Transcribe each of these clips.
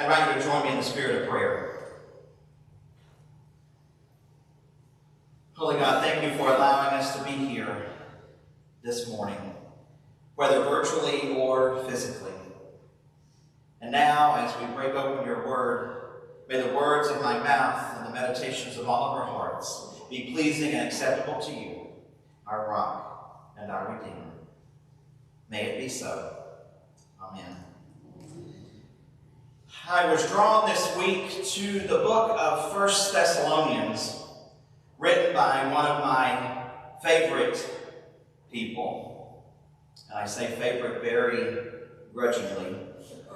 I invite you to join me in the spirit of prayer. Holy God, thank you for allowing us to be here this morning, whether virtually or physically. And now, as we break open your word, may the words of my mouth and the meditations of all of our hearts be pleasing and acceptable to you, our rock and our Redeemer. May it be so. Amen. I was drawn this week to the book of 1 Thessalonians, written by one of my favorite people. And I say favorite very grudgingly,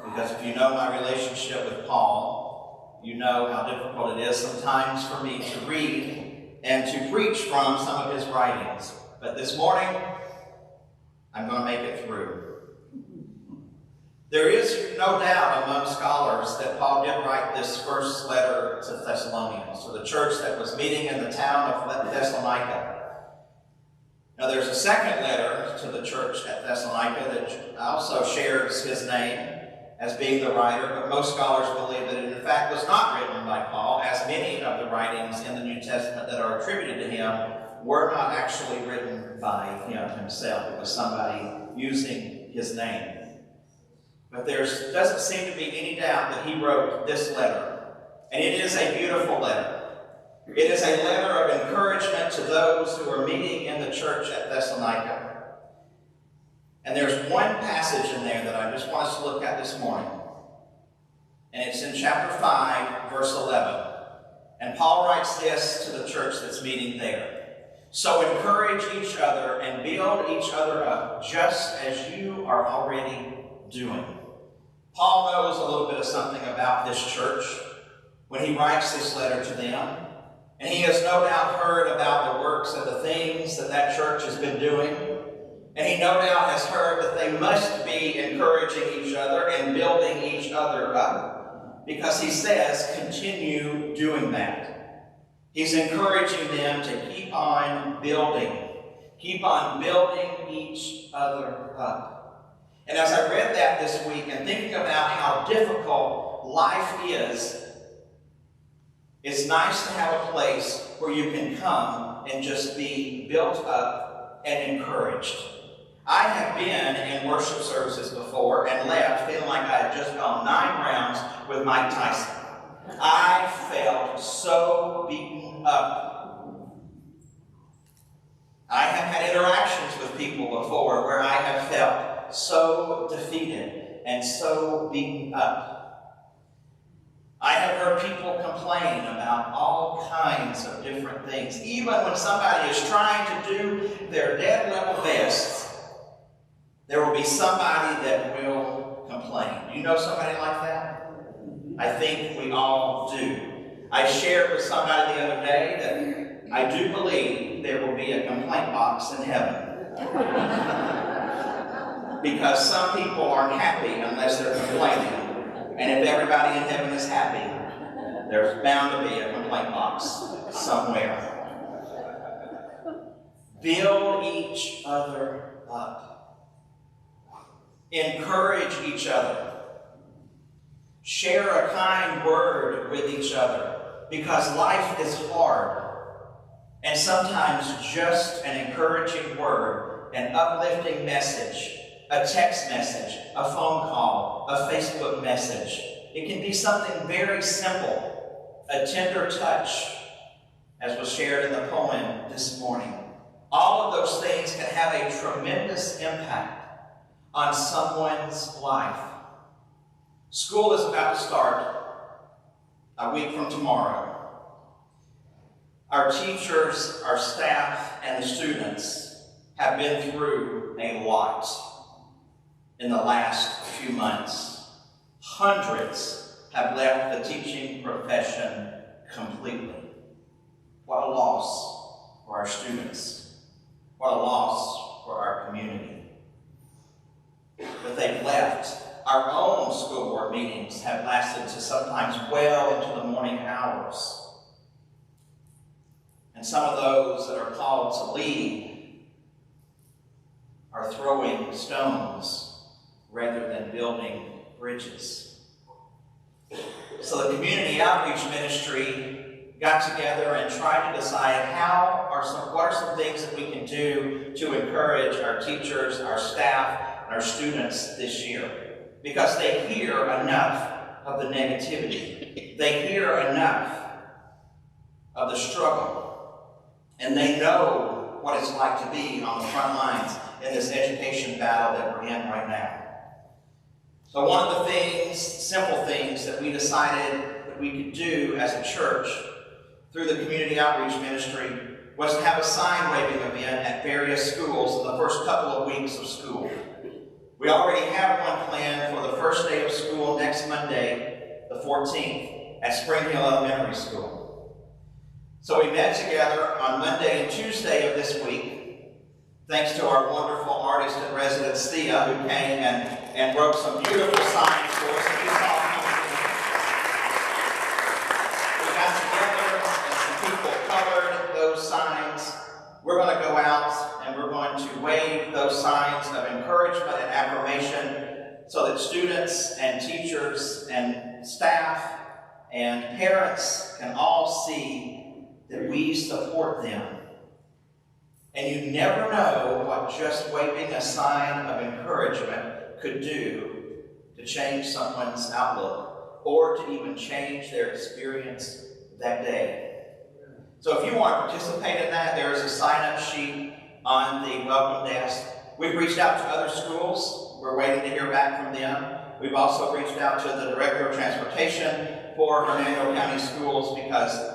because if you know my relationship with Paul, you know how difficult it is sometimes for me to read and to preach from some of his writings. But this morning, I'm going to make it through. There is no doubt among scholars that Paul did write this first letter to Thessalonians, to the church that was meeting in the town of Thessalonica. Now there's a second letter to the church at Thessalonica that also shares his name as being the writer, but most scholars believe that it in fact was not written by Paul, as many of the writings in the New Testament that are attributed to him were not actually written by him himself. It was somebody using his name. But there doesn't seem to be any doubt that he wrote this letter. And it is a beautiful letter. It is a letter of encouragement to those who are meeting in the church at Thessalonica. And there's one passage in there that I just want us to look at this morning. And it's in chapter 5, verse 11. And Paul writes this to the church that's meeting there. So encourage each other and build each other up, just as you are already doing. Paul knows a little bit of something about this church when he writes this letter to them. And he has no doubt heard about the works and the things that that church has been doing. And he no doubt has heard that they must be encouraging each other and building each other up. Because he says, continue doing that. He's encouraging them to keep on building. Keep on building each other up. And as I read that this week and thinking about how difficult life is, it's nice to have a place where you can come and just be built up and encouraged. I have been in worship services before and left feeling like I had just gone 9 rounds with Mike Tyson. I felt so beaten up. I have had interactions with people before where I have felt so defeated and so beaten up. I have heard people complain about all kinds of different things. Even when somebody is trying to do their dead level best, there will be somebody that will complain. Do you know somebody like that? I think we all do. I shared with somebody the other day that I do believe there will be a complaint box in heaven. Because some people aren't happy unless they're complaining. And if everybody in heaven is happy, there's bound to be a complaint box somewhere. Build each other up. Encourage each other. Share a kind word with each other. Because life is hard. And sometimes just an encouraging word, an uplifting message, a text message, a phone call, a Facebook message. It can be something very simple, a tender touch, as was shared in the poem this morning. All of those things can have a tremendous impact on someone's life. School is about to start a week from tomorrow. Our teachers, our staff, and the students have been through a lot in the last few months. Hundreds have left the teaching profession completely. What a loss for our students. What a loss for our community. But they've left. Our own school board meetings have lasted to sometimes well into the morning hours. And some of those that are called to lead are throwing stones rather than building bridges. So the community outreach ministry got together and tried to decide what are some things that we can do to encourage our teachers, our staff, and our students this year. Because they hear enough of the negativity. They hear enough of the struggle. And they know what it's like to be on the front lines in this education battle that we're in right now. So one of the things, simple things that we decided that we could do as a church through the community outreach ministry was to have a sign waving event at various schools in the first couple of weeks of school. We already have one planned for the first day of school next Monday, the 14th, at Spring Hill Elementary School. So we met together on Monday and Tuesday of this week, thanks to our wonderful artist in residence, Thea, who came and wrote some beautiful signs for us. We got together and some people colored those signs. We're going to go out and we're going to wave those signs of encouragement and affirmation so that students and teachers and staff and parents can all see that we support them. And you never know what just waving a sign of encouragement could do to change someone's outlook or to even change their experience that day. So if you want to participate in that, there is a sign-up sheet on the welcome desk. We've reached out to other schools. We're waiting to hear back from them. We've also reached out to the Director of Transportation for Hernando County Schools because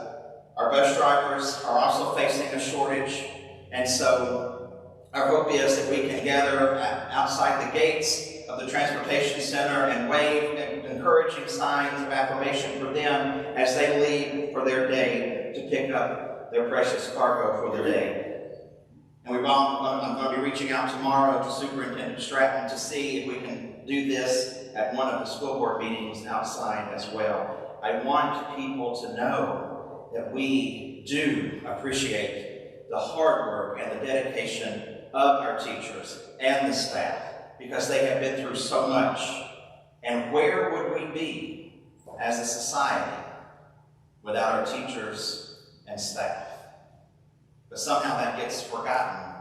our bus drivers are also facing a shortage. And so our hope is that we can gather outside the gates of the Transportation Center and wave encouraging signs of affirmation for them as they leave for their day to pick up their precious cargo for the day. And I'm going to be reaching out tomorrow to Superintendent Stratton to see if we can do this at one of the school board meetings outside as well. I want people to know that we do appreciate the hard work and the dedication of our teachers and the staff because they have been through so much. And where would we be as a society without our teachers and staff? But somehow that gets forgotten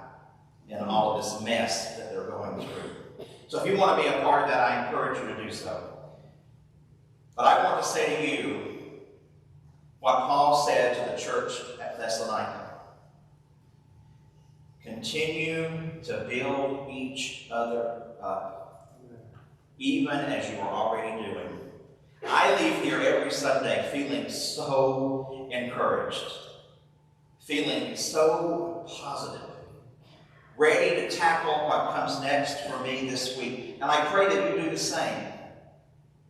in all of this mess that they're going through. So if you want to be a part of that, I encourage you to do so. But I want to say to you what Paul said to the church at Thessalonica. Continue to build each other up, even as you are already doing. I leave here every Sunday feeling so encouraged, feeling so positive, ready to tackle what comes next for me this week. And I pray that you do the same,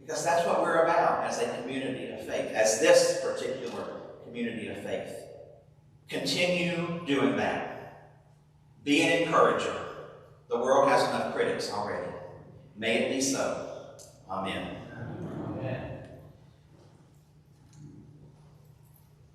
because that's what we're about as a community of faith, as this particular community of faith. Continue doing that. Be an encourager. The world has enough critics already. May it be so. Amen.